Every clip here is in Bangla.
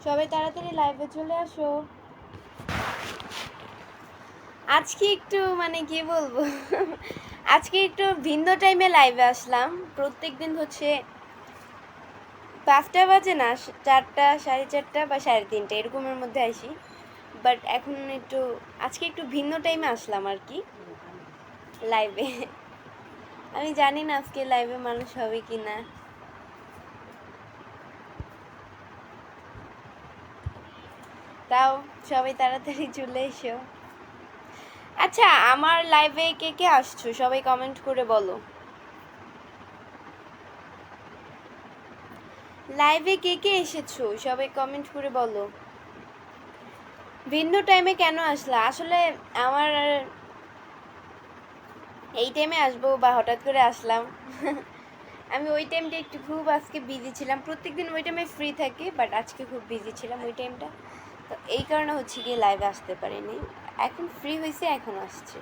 সবাই তাড়াতাড়ি লাইভে চলে আসো। আজকে একটু মানে কি বলবো আজকে একটু ভিন্ন টাইমে লাইভে আসলাম। প্রত্যেকদিন হচ্ছে 5টা বাজে না, 4টা, 4:30 বা 3:30 এরকমের মধ্যে আসি। বাট এখন একটু আজকে একটু ভিন্ন টাইমে আসলাম আর কি লাইভে। আমি জানি না আজকে লাইভে মানুষ হবে কি না। তাও সবাই তাড়াতাড়ি চলে এসো। আচ্ছা, আমার লাইভে কে কে আসছো সবাই কমেন্ট করে বলো। লাইভে কে কে এসেছো সবাই কমেন্ট করে বলো। ভিন্ন টাইমে কেন আসলা? আসলে আমার এই টাইমে আসবো বা হঠাৎ করে আসলাম আমি ওই টাইমটা একটু খুব আজকে বিজি ছিলাম। প্রত্যেকদিন ওই টাইমে ফ্রি থাকি, বাট আজকে খুব বিজি ছিলাম ওই টাইমটা। তো এই কারণে হচ্ছে গিয়ে লাইভে আসতে পারিনি। এখন ফ্রি হয়েছে, এখন আসছে।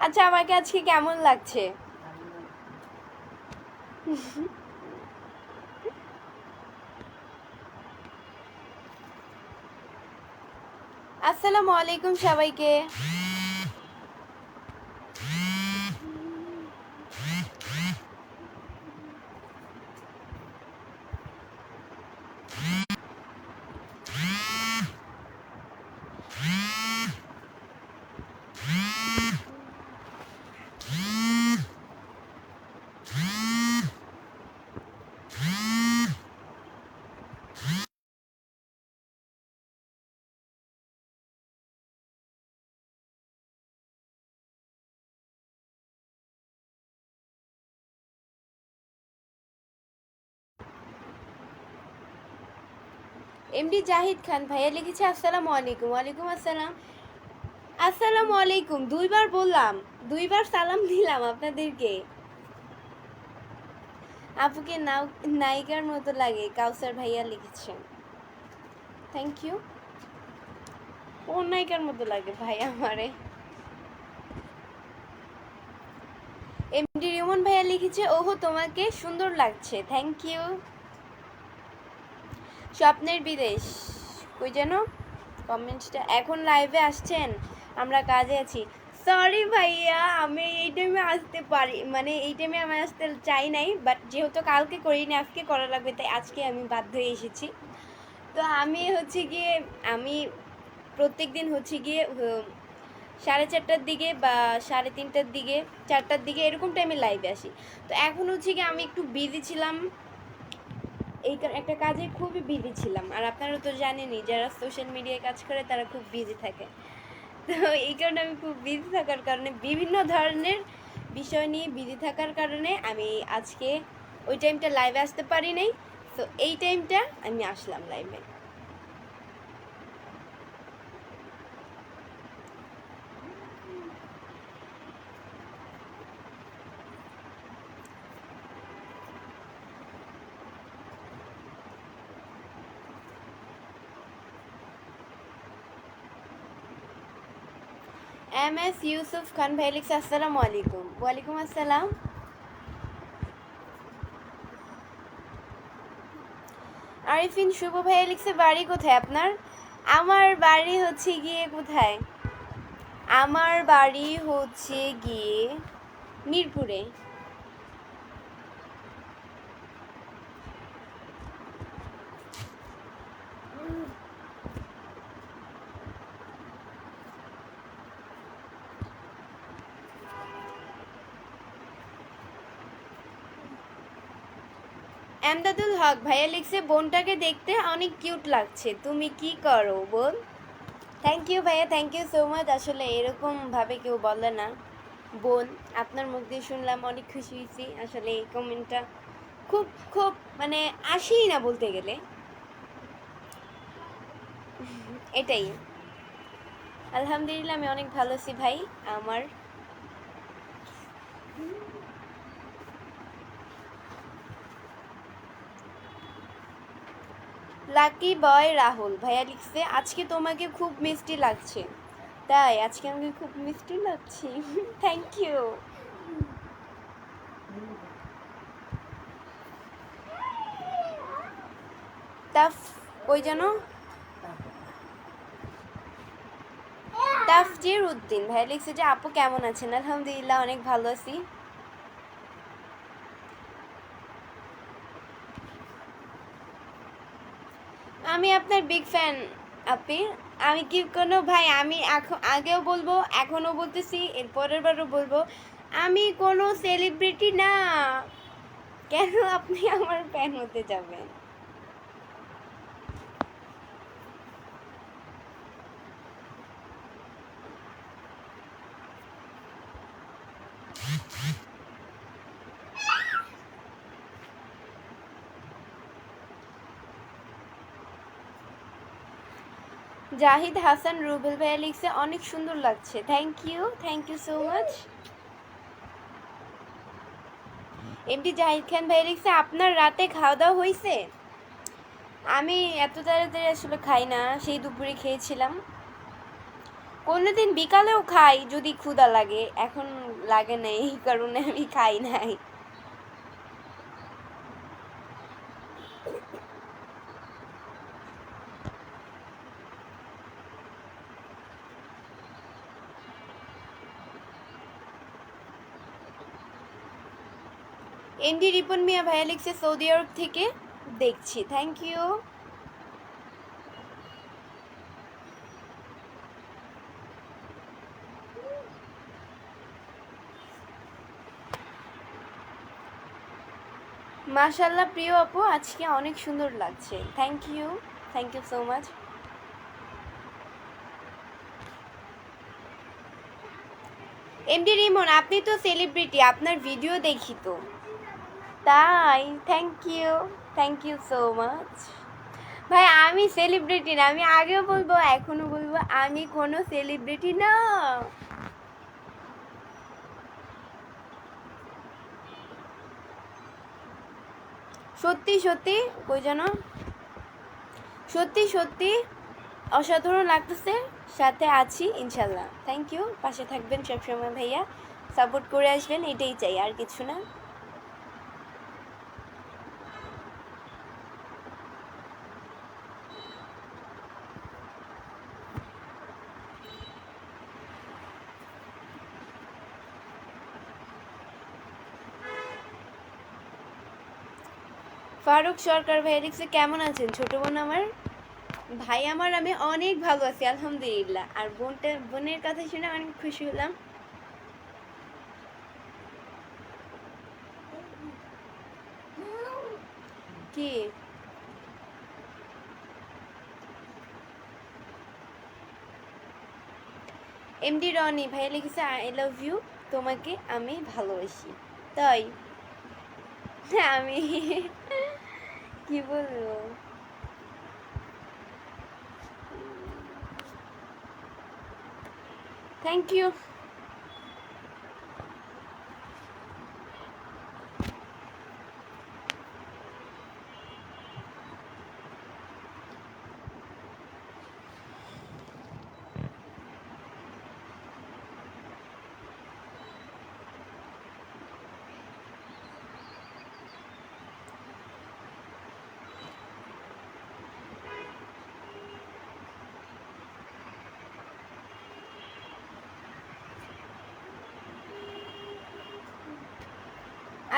আচ্ছা, আমাকে আজকে কেমন লাগছে? আসসালামু আলাইকুম সবাইকে। এমডি জাহিদ খান ভাইয়া লিখেছে আসসালামু আলাইকুম। ওয়ালাইকুম আসসালাম। আসসালামু আলাইকুম দুইবার বললাম, দুইবার সালাম দিলাম আপনাদেরকে। আপুকে নায়িকার মতো লাগে, কাউসার ভাইয়া লিখেছেন। Thank you. কোন নায়িকার মতো লাগে ভাই আমারে? এমডি রিমন ভাইয়া লিখেছে ওহো তোমাকে সুন্দর লাগছে, থ্যাংক ইউ। স্বপ্নের বিদেশ কই যেন কমেন্টসটা। এখন লাইভে আসছেন? আমরা কাজে আছি। সরি ভাইয়া, আমি এই টাইমে আসতে পারি, মানে এই টাইমে আমি আসতে চাই নাই, বাট যেহেতু কালকে করিনি আজকে করা লাগবে, তাই আজকে আমি বাধ্য হয়ে এসেছি। তো আমি হচ্ছে গিয়ে আমি প্রত্যেক দিন হচ্ছে গিয়ে 4:30টার দিকে বা 3:30টার দিকে, 4টার দিকে এরকম টাইমে লাইভে আসি। তো এখন হচ্ছে গিয়ে আমি একটু বিজি ছিলাম, এই একটা কাজে খুবই বিজি ছিলাম। আর আপনারা তো জানেনই যারা সোশ্যাল মিডিয়ায় কাজ করে তারা খুব বিজি থাকে। তো এই কারণে আমি খুব বিজি থাকার কারণে, বিভিন্ন ধরনের বিষয় নিয়ে বিজি থাকার কারণে আমি আজকে ওই টাইমটা লাইভে আসতে পারি নাই। তো এই টাইমটা আমি আসলাম লাইভে। এম এস ইউসুফ খান ভাই লিখছে আসসালামু আলাইকুম। ওয়ালাইকুম আসসালাম। আরিফিন শুভ ভাইয়া লিখছে বাড়ি কোথায় আপনার? আমার বাড়ি হচ্ছে গিয়ে কোথায়, আমার বাড়ি হচ্ছে গিয়ে মিরপুরে। এমদাদুল হক ভাইয়া লিখছে বোনটাকে দেখতে অনেক কিউট লাগছে, তুমি কি করো বোন? থ্যাংক ইউ ভাইয়া, থ্যাংক ইউ সো মাচ। আসলে এরকম ভাবে কেউ বলে না বোন, আপনার মুখ দিয়ে শুনলাম অনেক খুশি হয়েছি। আসলে এই কমেন্টটা খুব খুব মানে আসেই না বলতে গেলে, এটাই। আলহামদুলিল্লাহ আমি অনেক ভালো আছি ভাই। আমার লাকি বয় রাহুল ভাইয়া লিখছে আজকে তোমাকে খুব মিষ্টি লাগছে। তাই আজকে আমাকে খুব মিষ্টি লাগছে। Thank you. তাফ কই যেন তাফজির উদ্দিন ভাইয়া লিখছে যে আপু কেমন আছেন? আলহামদুলিল্লাহ অনেক ভালো আছি। আমি আপনার বিগ ফ্যান আপি। আমি কি কোনো ভাই আমি এখন আগেও বলবো এখনও বলতেছি এর পরের বারও বলবো আমি কোনো সেলিব্রিটি না। কেন আপনি আমার ফ্যান হতে যাবেন? জাহিদ হাসান রুবেল ভাইয়া লিখছে অনেক সুন্দর লাগছে। Thank you so much. MD Zahid Khan ভাইয়া লিখছে আপনার রাতে খাওয়া দাওয়া হয়েছে? আমি এত তাড়াতাড়ি আসলে খাই না, সেই দুপুরে খেয়েছিলাম। কোনোদিন বিকালেও খাই যদি ক্ষুধা লাগে, এখন লাগে না এই কারণে আমি খাই নাই। এমডি রিপন মিয়া ভাইয়া লিখছে সৌদি আরব থেকে দেখছি। Thank you. মাশাল্লাহ প্রিয় আপু আজকে অনেক সুন্দর লাগছে। Thank you so much. MD Rimon আপনি তো সেলিব্রিটি, আপনার ভিডিও দেখি তো। তাই থ্যাংক ইউ সো মাচ। ভাই আমি সেলিব্রিটি না, আমি আগেও বলবো এখনো বলবো আমি কোনো সেলিব্রিটি না। সত্যি সত্যি কই যেন সত্যি সত্যি অসাধারণ লাগতেছে, সাথে আছি ইনশাল্লাহ। থ্যাংক ইউ, পাশে থাকবেন সবসময় ভাইয়া, সাপোর্ট করে আসবেন, এটাই চাই আর কিছু না। ফারুক সরকার ভাইয়া লিখছে কেমন আছেন ছোট বোন আমার? ভাই আমার আমি অনেক ভালো আছি আলহামদুলিল্লাহ। আর বোনের কথা শুনে অনেক খুশি হলাম। কি এমডি রনি ভাইয়া লিখেছে আই লাভ ইউ, তোমাকে আমি ভালোবাসি। তাই আমি কি বলবো? Thank you.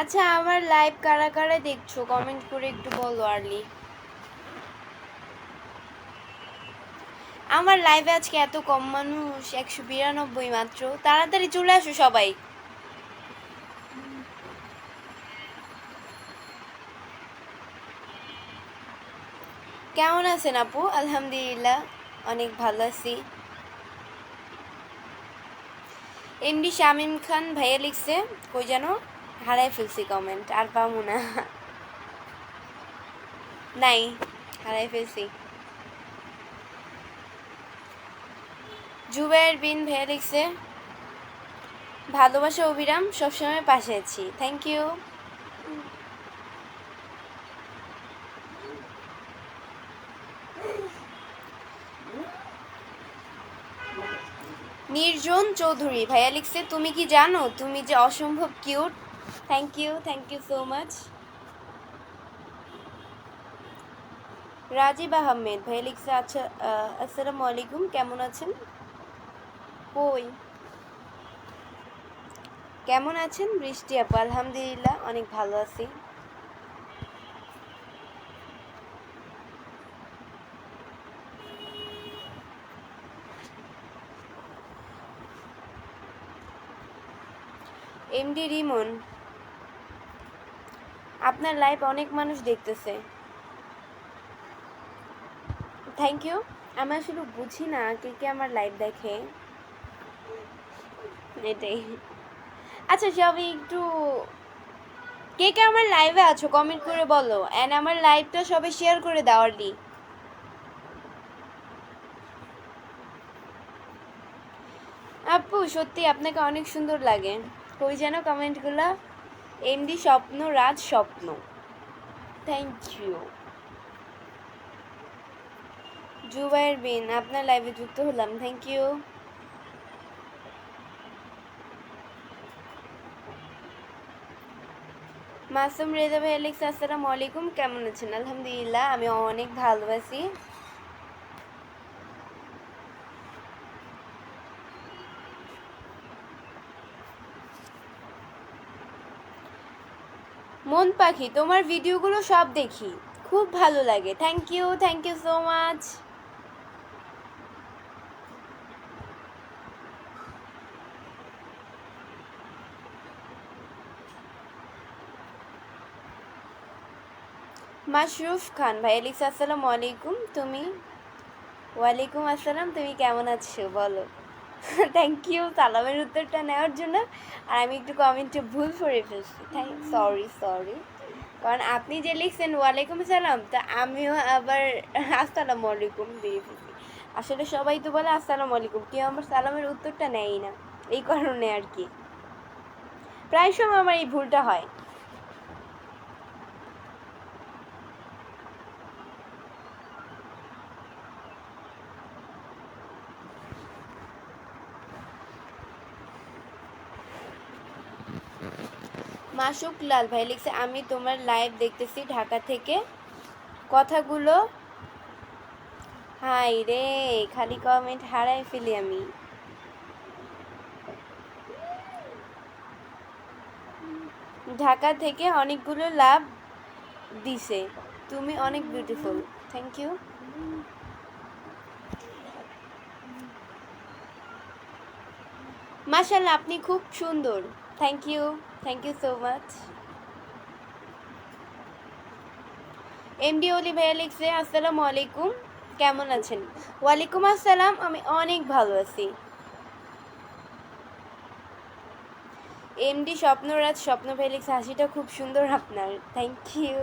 আচ্ছা আমার লাইভ কারা কারা দেখছো কমেন্ট করে একটু বলো আর্লি। আমার লাইভে আজকে এত কম মানুষ, 192 মাত্র। তাড়াতাড়ি চলে আসো সবাই। কেমন আছেন আপু? আলহামদুলিল্লাহ অনেক ভালো আছি। এমডি শামিম খান ভাইয়া লিখছে কই যেন হারাই ফেলছি কমেন্ট, আর পাবো না। নাই, হারাই ফেলছি। জুবাইর বিন ভাইয়া লিখছে ভালোবাসা অবিরাম, সবসময় পাশে আছি। Thank you. নির্জন চৌধুরী ভাইয়া লিখছে, তুমি কি জানো তুমি যে অসম্ভব cute. Thank you so much. Rajib Ahmed ভাইয়া লিখছে, আচ্ছা আসসালামু আলাইকুম, কেমন আছেন? কই কেমন আছেন বৃষ্টি আপু? আলহামদুলিল্লাহ অনেক ভালো আছি। এমডি রিমন, আপনার লাইভ অনেক মানুষ দেখতেছে। Thank you. আমি আসলে বুঝি না কে কে আমার লাইভ দেখে, এটাই। আচ্ছা সবাই একটু কে কে আমার লাইভে আছো কমেন্ট করে বলো, এন্ড আমার লাইভটা সবাই শেয়ার করে দাও আরলি। আপু সত্যি আপনাকে অনেক সুন্দর লাগে। কই যেন কমেন্টগুলো? এমডি স্বপ্ন রাজ স্বপ্ন, থ্যাংক ইউ। জুবাইর বিন, আপনার লাইভে যুক্ত হলাম, থ্যাংক ইউ। মাসুম রেজা ভাই লিখছে, আসসালামু আলাইকুম, কেমন আছেন? আলহামদুলিল্লাহ আমি অনেক ভালো আছি। মন পাখি, তোমার ভিডিওগুলো সব দেখি, খুব ভালো লাগে, thank you so much. Mashruf খান ভাই লিখছে, আসসালামু আলাইকুম, তুমি? ওয়ালাইকুম আসসালাম, তুমি কেমন আছো বলো। থ্যাংক ইউ সালামের উত্তরটা নেওয়ার জন্য। আর আমি একটু কমেন্টে ভুল করে ফেলছি, সরি। কারণ আপনি যে লিখছেন ওয়ালাইকুম আসসালাম, তা আমিও আবার আসসালামু আলাইকুম দিয়ে ফেলছি। আসলে সবাই তো বলে আসসালামু আলাইকুম, কেউ আমার সালামের উত্তরটা নেয়ই না, এই কারণে আর কি প্রায় সময় আমার এই ভুলটা হয়। মাসুক লাল ভাই লিখছে, আমি তোমার লাইভ দেখতেছি ঢাকা থেকে, কথাগুলো হাই রে, খালি কমেন্ট হারাই ফেলি আমি। ঢাকা থেকে অনেকগুলো লাভ দিছে, তুমি অনেক বিউটিফুল, থ্যাংক ইউ। মাশাআল্লাহ আপনি খুব সুন্দর, thank you so much. MD Oli ভাইয়া লিখছে, আসসালামু আলাইকুম, কেমন আছেন? ওয়ালাইকুম আসসালাম, আমি অনেক ভালো আছি। এমডি স্বপ্নরাজ স্বপ্ন ভাই লিখছে, হাসিটা খুব সুন্দর আপনার, থ্যাংক ইউ।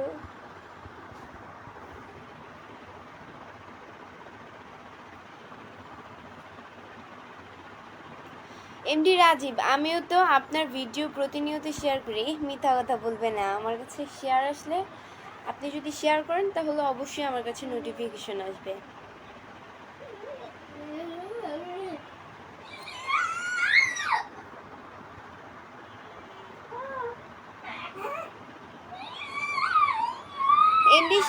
এমডি রাজীব, আমিও তো আপনার ভিডিও প্রতিনিয়ত শেয়ার করি, মিথ্যা কথা বলবে না, আমার কাছে শেয়ার আসলে, আপনি যদি শেয়ার করেন তাহলে অবশ্যই আমার কাছে নোটিফিকেশন আসবে। এমডি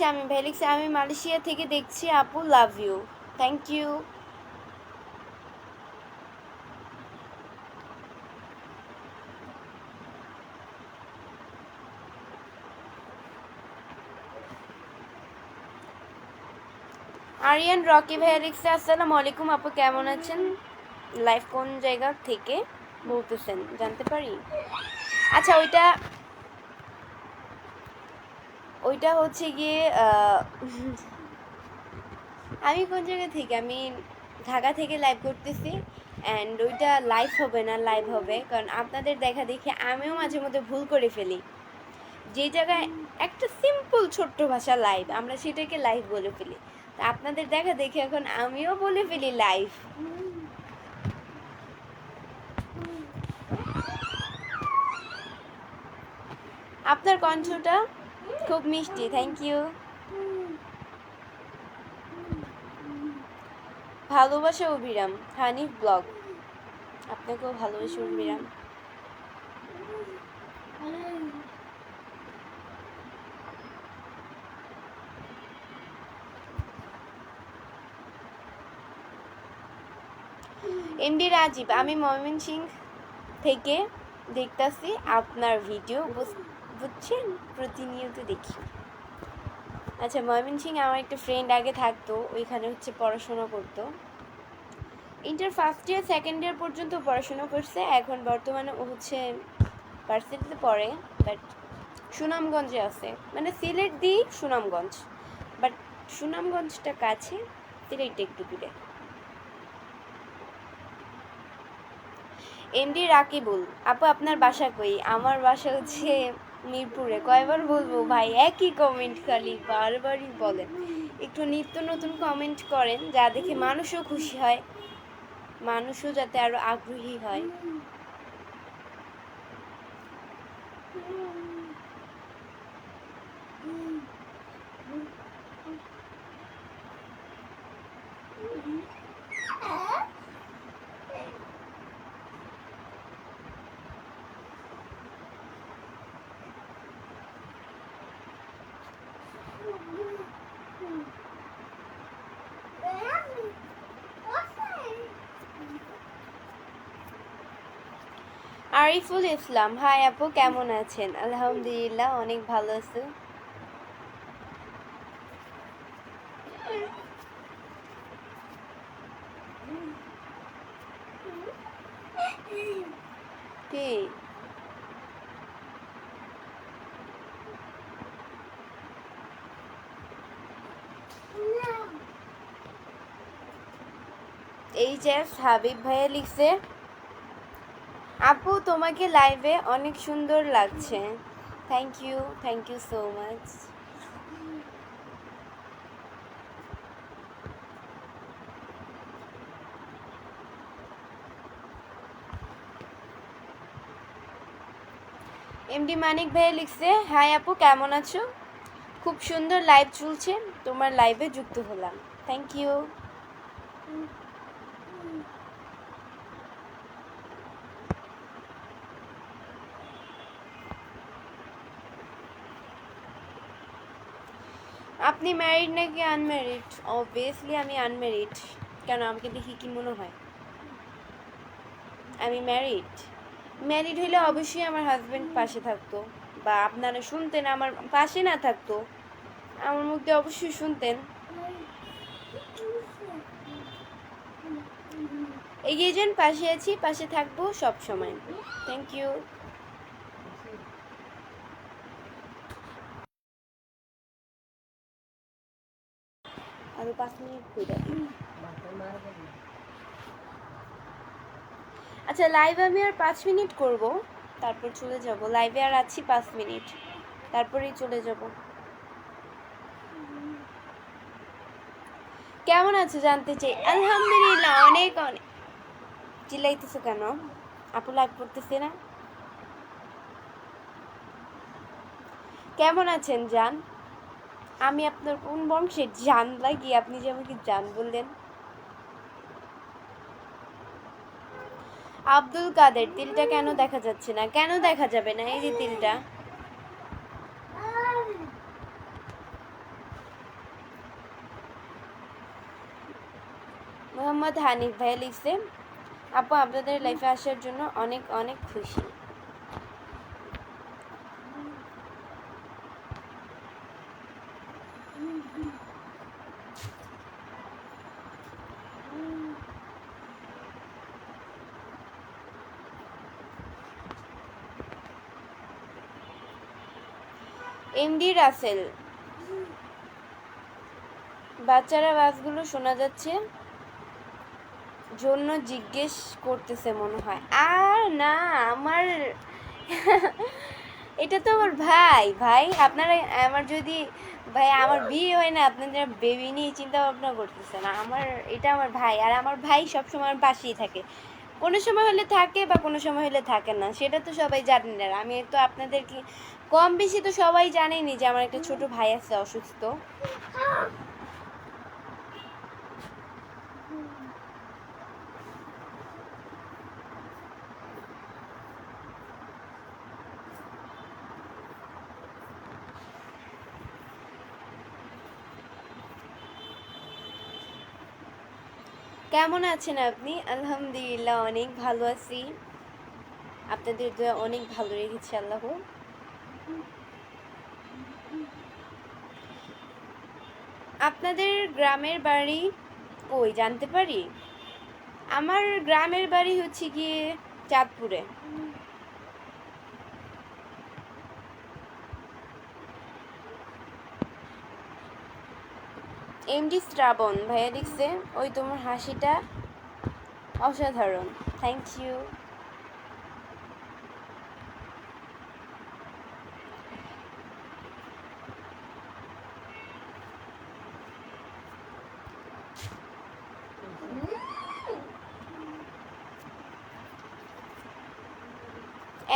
শামিম ভাই লিখছে, আমি মালয়েশিয়া থেকে দেখছি আপু, love you, thank you. Aryan Rocky ভাইয়া লিখছে, আসসালামু আলাইকুম আপু, কেমন আছেন? লাইভ কোন জায়গা থেকে বলতেছেন জানতে পারি? আচ্ছা ওইটা হচ্ছে গিয়ে আমি কোন জায়গা থেকে, আমি ঢাকা থেকে লাইভ করতেছি, অ্যান্ড ওইটা লাইভ হবে না, লাইভ হবে, কারণ আপনাদের দেখা দেখে আমিও মাঝে মধ্যে ভুল করে ফেলি, যে জায়গায় একটা সিম্পল ছোট্ট ভাষা লাইভ, আমরা সেটাকে লাইভ বলে ফেলি, তা আপনাদের দেখা দেখে এখন আমিও বলে ফেলি লাইভ। আপনার কণ্ঠটা খুব মিষ্টি, থ্যাংক ইউ। ভালোবাসা অভিরাম, হানিফ ব্লগ, আপনাকেও ভালোবাসা অভিরাম। এমডি রাজীব, আমি ময়মনসিংহ থেকে দেখতাছি আপনার ভিডিও, বুঝছেন, প্রতিনিয়ত দেখি। আচ্ছা, ময়মনসিংহ আমার একটা ফ্রেন্ড আগে থাকতো, ওইখানে হচ্ছে পড়াশোনা করতো, inter first year second year পর্যন্ত পড়াশোনা করছে। এখন বর্তমানে ও হচ্ছে ভার্সিটিতে পড়ে, বাট সুনামগঞ্জে আছে, মানে সিলেট দি সুনামগঞ্জ, বাট সুনামগঞ্জটা কাছে, সিলেটটা একটু দূরে। এমডি রাকিবুল, আপু আপনার বাসা কই? আমার বাসা হচ্ছে মিরপুরে। কয়বার বলবো ভাই, একই কমেন্ট খালি বারবারই বলেন। একটু নিত্য নতুন কমেন্ট করেন, যা দেখে মানুষও খুশি হয়, মানুষও যাতে আরো আগ্রহী হয়। আরিফুল ইসলাম, হাই আপু, কেমন আছেন? আলহামদুলিল্লাহ, অনেক ভালো আছি। কি এই যে হাবিব ভাইয়া লিখছে, আপু তোমাকে লাইভে অনেক সুন্দর লাগছে। Thank you so much. MD Manik ভাইয়া লিখছে, হাই আপু, কেমন আছো? খুব সুন্দর লাইভ চলছে, তোমার লাইভে যুক্ত হলাম। Thank you. আপনি ম্যারিড নাকি আনম্যারিড? অবভিয়াসলি আমি আনম্যারিড। কেন, আমাকে দেখি কি মনে হয় আমি ম্যারিড? ম্যারিড হইলে অবশ্যই আমার হাজব্যান্ড পাশে থাকতো, বা আপনারা শুনতেন, আমার পাশে না থাকতো, আমার মুখ দিয়ে অবশ্যই শুনতেন। এগিয়ে যান, পাশে আছি, পাশে থাকবো সব সময়। Thank you. আরো 5 মিনিট করে। আচ্ছা, লাইভ আমি আর 5 মিনিট করব, তারপর চলে যাব। লাইভে আর আছি 5 মিনিট, তারপরেই চলে যাব। কেমন আছো জানতে চাই? আলহামদুলিল্লাহ, অনেক অনেক। চিল্লাইতেছো কেন? আপু লাইভ করতেছে না? কেমন আছেন জান? আমি আপনার কোন বংশের জান লাগি আপনি যে আমাকে জান বললেন? আব্দুল কাদের, তিলটা কেন দেখা যাচ্ছে না? কেন দেখা যাবে না? এই যে তিলটা। মোহাম্মদ হানিফ ভাই লিখছে, আপু আপনাদের লাইফে আসার জন্য অনেক অনেক খুশি। এমডি রাসেল, বাচ্চারা বাসগুলো শোনা যাচ্ছে জন্য জিজ্ঞেস করতেছে মনে হয়। আর না, আমার এটা তো আমার ভাই। ভাই আপনারা, আমার যদি ভাই, আমার বিয়ে হয় না, আপনারা বেবি নিয়ে চিন্তা ভাবনা করতেছেন। আমার এটা আমার ভাই, আর আমার ভাই সবসময় আমার পাশেই থাকে। কোনো সময় হলে থাকে বা কোনো সময় হলে থাকে না, সেটা তো সবাই জানেন। আর আমি তো আপনাদেরকে কম বেশি তো সবাই জানেনি যে আমার একটা ছোট ভাই আছে অসুস্থ। কেমন আছেন আপনি? আলহামদুলিল্লাহ অনেক ভালো আছি। আপনাদের দোয়া অনেক ভালো রেখেছে আল্লাহ। আপনাদের গ্রামের বাড়ি কই জানতে পারি? আমার গ্রামের বাড়ি হচ্ছে গিয়ে চাঁদপুরে। এমডি শ্রাবণ ভাইয়া দেখছে, ওই তোমার হাসিটা অসাধারণ। Thank you.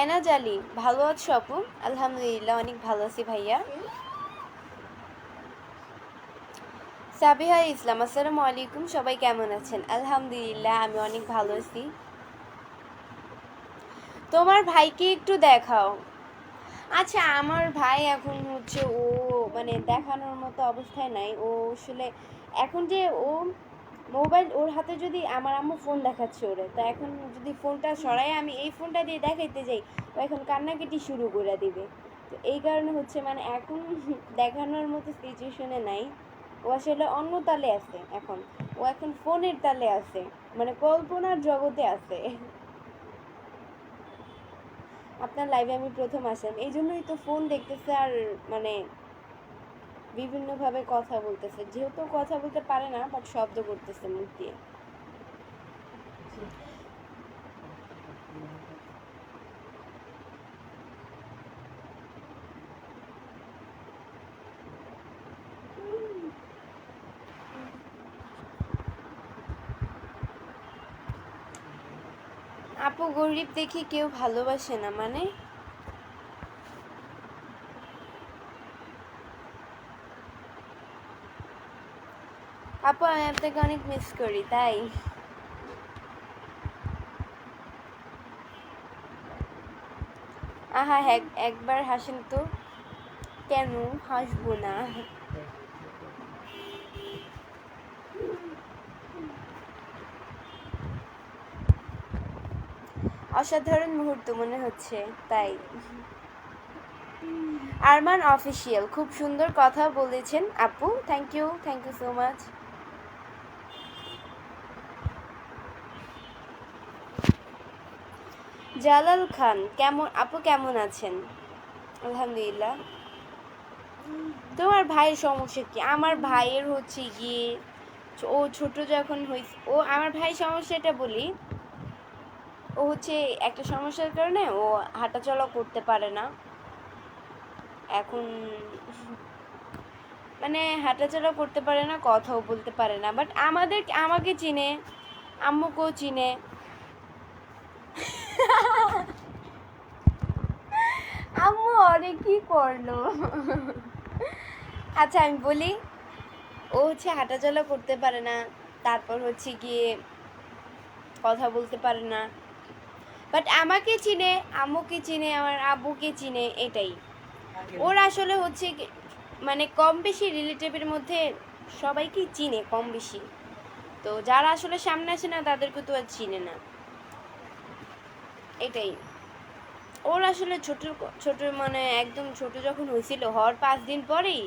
এনাজ আলী, ভালো আছো আপু? আলহামদুলিল্লাহ অনেক ভালো আছি ভাইয়া। সাবিহা ইসলাম, আসসালামু আলাইকুম, সবাই কেমন আছেন? আলহামদুলিল্লাহ আমি অনেক ভালো আছি। তোমার ভাইকে একটু দেখাও। আচ্ছা, আমার ভাই এখন হচ্ছে ও মানে দেখানোর মতো অবস্থায় নাই। ও আসলে এখন যে ও মোবাইল ওর হাতে, যদি আমার আম্মু ফোন দেখাচ্ছে ওরে, তো এখন যদি ফোনটা সরাই আমি এই ফোনটা দিয়ে দেখাইতে যাই, ও এখন কান্নাকাটি শুরু করে দিবে। তো এই কারণে হচ্ছে মানে এখন দেখানোর মতো সিচুয়েশনে নাই। ও আসলে অন্য তালে আছে এখন। ও এখন ফোনের তালে আছে, মানে কল্পনার জগতে আছে। আপনার লাইভে আমি প্রথম আসলাম, এই জন্যই তো ফোন দেখতেছে আর মানে বিভিন্নভাবে কথা বলতেছে, যেহেতু কথা বলতে পারে না বাট শব্দ করতেছে মুখ দিয়ে। আপু গরিব দেখি কেউ ভালোবাসে না মানে? আপু আমি আপনাকে অনেক মিস করি তাই। আহা একবার হাসেন তো। কেন হাসবো না? অসাধারণ মুহূর্ত মনে হচ্ছে তাই। আরমান অফিসিয়াল, খুব সুন্দর কথা বলেছেন আপু, thank you so much. Jalal Khan, কেমন আপু, কেমন আছেন? আলহামদুলিল্লাহ। তোমার ভাইয়ের সমস্যা কি? আমার ভাইয়ের হচ্ছে গিয়ে ও ছোট যখন হয়েছে, ও আমার ভাই সমস্যাটা বলি, ও হচ্ছে একটা সমস্যার কারণে ও হাঁটাচলা করতে পারে না এখন, মানে হাঁটাচলা করতে পারে না, কথাও বলতে পারে না, বাট আমাকে চিনে, আম্মুকেও চিনে। আম্মু অনেক কি করলো। আচ্ছা আমি বলি, ও হচ্ছে হাঁটাচলা করতে পারে না, তারপর হচ্ছে গিয়ে কথা বলতে পারে না, বাট আমাকে চিনে, আম্মুকে চিনে, আমার আব্বুকে চিনে, এটাই। ওর আসলে হচ্ছে মানে কম বেশি রিলেটিভের মধ্যে সবাইকেই চিনে কম বেশি, তো যারা আসলে সামনে আসে না তাদেরকে তো আর চিনে না, এটাই। ওর আসলে ছোট ছোট মানে একদম ছোট যখন হয়েছিল, হওয়ার 5 দিন পরেই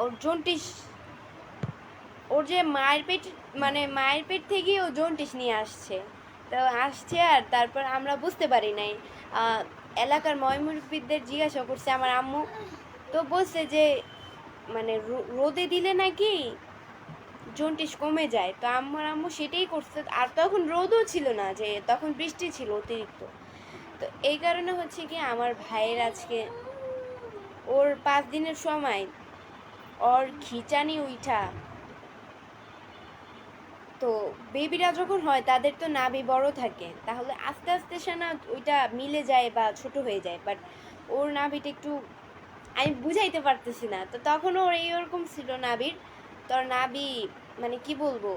ওর জন্ডিস, ওর যে মায়ের পেট, মানে মায়ের পেট থেকে ও জন্ডিস নিয়ে আসছে, তো আসছে আর তারপর আমরা বুঝতে পারি নাই। এলাকার ময়মুরব্বিদের জিজ্ঞাসা করছে আমার আম্মু, তো বলছে যে মানে রোদে দিলে নাকি জন্ডিস কমে যায়, তো আম্মু সেটাই করছে, আর তখন রোদও ছিল না, যে তখন বৃষ্টি ছিল অতিরিক্ত, তো এই কারণে হচ্ছে কি আমার ভাইয়ের আজকে ওর 5 দিনের সময় ওর খিচানি উঠা, তো বেবিরা যখন হয় তাদের তো নাভি বড় থাকে, তাহলে আস্তে আস্তে সে না ওইটা মিলে যায় বা ছোট হয়ে যায়, বাট ওর নাভিটা একটু আমি বুঝাইতে পারতেছি না, তো তখন ওর এইরকম ছিল নাভির, তোর নাভি মানে কি বলবো,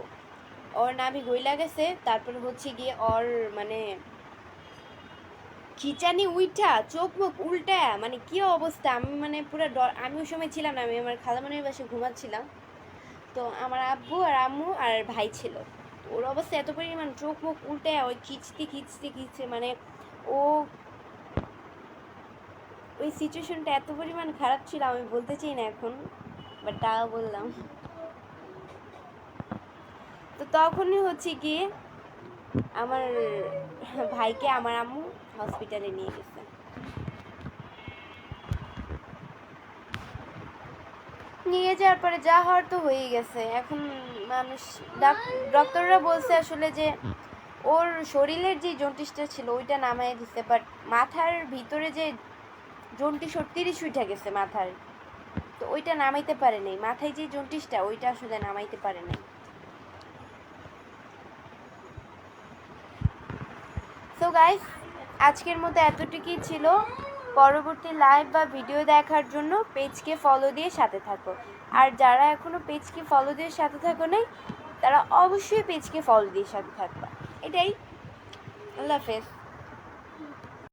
ওর নাভি গইলা গেছে, তারপর হচ্ছে গিয়ে ওর মানে খিচানি উইঠা চোখ মুখ উল্টা, মানে কি অবস্থা, আমি মানে পুরো আমি ওই সময় ছিলাম না, আমি আমার খালামণির বাসায় ঘুমাচ্ছিলাম, তো আমার আব্বু আর আম্মু আর ভাই ছিল, ওর অবস্থা এত পরিমাণ, চোখ মুখ উল্টে ওই খিচতে মানে ও ওই সিচুয়েশনটা এত পরিমাণ খারাপ ছিল, আমি বলতে চাই না এখন, বাট তাও বললাম। তো তখনই হচ্ছে কি আমার ভাইকে আমার আম্মু হসপিটালে নিয়ে গেছে। নিয়ে যাওয়ার পরে যা হওয়ার তো হয়েই গেছে। এখন মানুষ ডক্টররা বলছে আসলে যে ওর শরীরের যে জন্ডিসটা ছিল ওইটা নামায় দিতে, বাট মাথার ভিতরে যে জন্ডিস ওর 30 উঠে গেছে মাথার, তো ওইটা নামাইতে পারে নাই। মাথায় যে জন্ডিসটা ওইটা আসলে নামাইতে পারে নাই। সো গাইস, আজকের মতো এতটুকুই ছিল। পরবর্তী লাইভ বা ভিডিও দেখার জন্য পেজকে ফলো দিয়ে সাথে থাকো। আর যারা এখনও পেজকে ফলো দিয়ে সাথে থাকো নাই, তারা অবশ্যই পেজকে ফলো দিয়ে সাথে থাকবা। এটাই। আল্লাহ হাফেজ।